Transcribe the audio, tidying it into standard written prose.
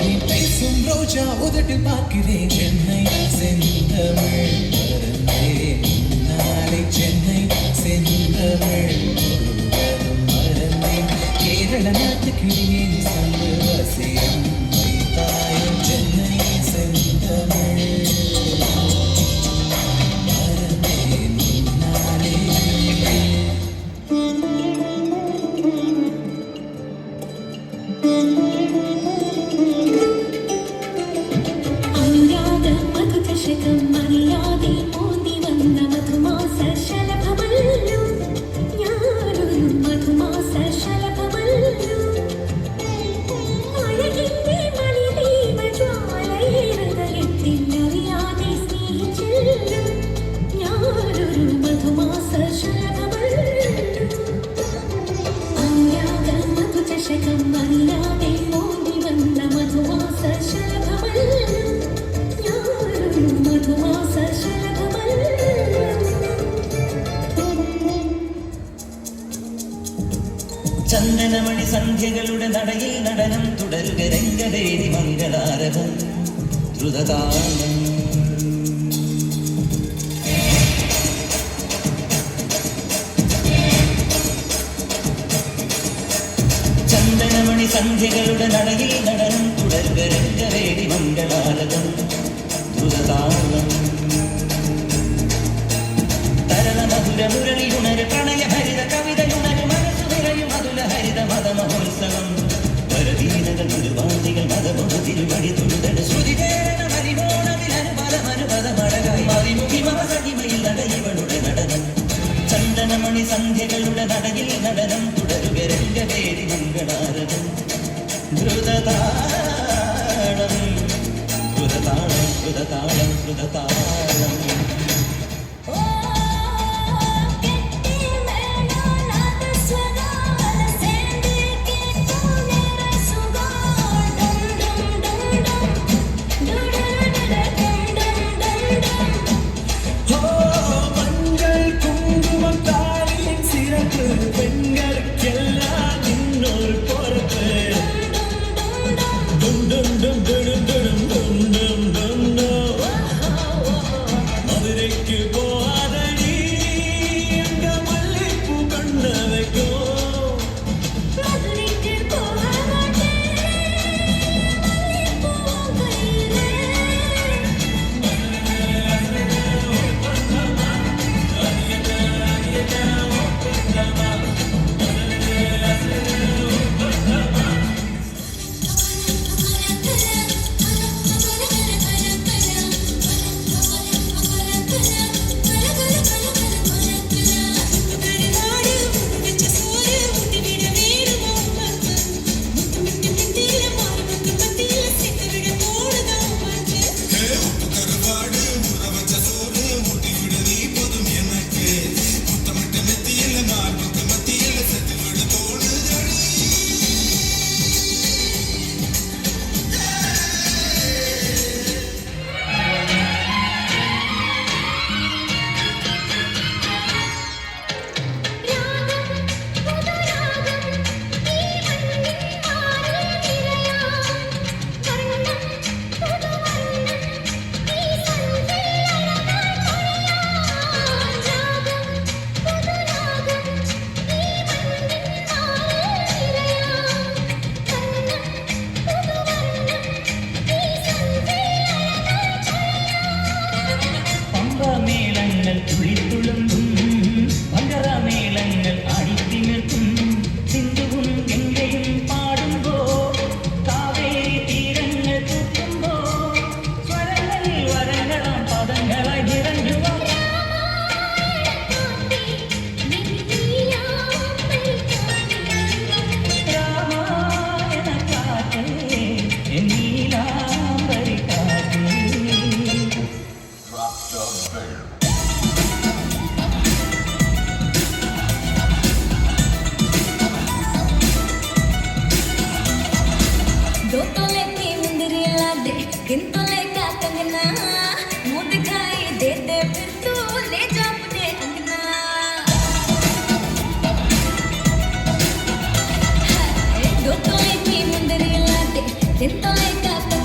பார்க்கிறேன் பேசும் ரோஜா உதட்டில் பார்க்கிறேன் சென்னை செந்தமிழ் மறந்தேன் நாளை சென்னை செந்தமிழ் முழுவதும் மறந்தேன் கேரள நாட்டு கிளியே சொல்லு வசியம் வைத்தாயும் சென்னை செந்தமிழ் மறந்தேன் நாளே മര്യാദ മോന്തി വന്ന മധുമാസ ശലഭമല്ലു ഞാനൊരു മധുമാസ ശലഭമല്ലു അഴകിന്റെ മണിദീപ ജ്വാലയെ ഹൃദയത്തിൽ അറിയാതെ സ്നേഹിച്ചെല്ലു ഞാനൊരു മധുമാസ ശലഭമല്ലു അനുരാഗ മധുചഷകം അറിയാതെ മോന്തി വന്ന മധുമാസ ശലഭമല്ലു ചന്ദനമണി സന്ധ്യകളുടെ നടയിൽ നടനം തുടരുക രംഗവേദി മംഗളാരവം ദ്രുതതാളം ചന്ദനമണി സന്ധ്യകളുടെ നടയിൽ നടനം തുടരുക രംഗവേദി മംഗളാരവം ദ്രുതതാളം തരള മധുര മുരളിയുണര് പ്രണയ ഹരിത കവിതയുണര് മനസ്സു നിറയും അതുല ഹരിത മതമഹോത്സവം വരവീനകൾ തിരുവാതികൾ മതമൊഴു തിരുവടി തൊഴുതട ശ്രുതി ചേരണ മരിമോണതിലനുപദമനുപദമടകായി മറിമുഖി മമസഹിമയിൽ നടയിവളുടെ നടനം ചന്ദനമണി സന്ധ്യകളുടെ നടയിൽ നടനം തുടരുക രംഗവേദി മംഗളാരവം ദ്രുതതാളം ദ്രുതതാളം ദ്രുതതാളം ദ്രുതതാളം തൊലയ്ക്കാത്ത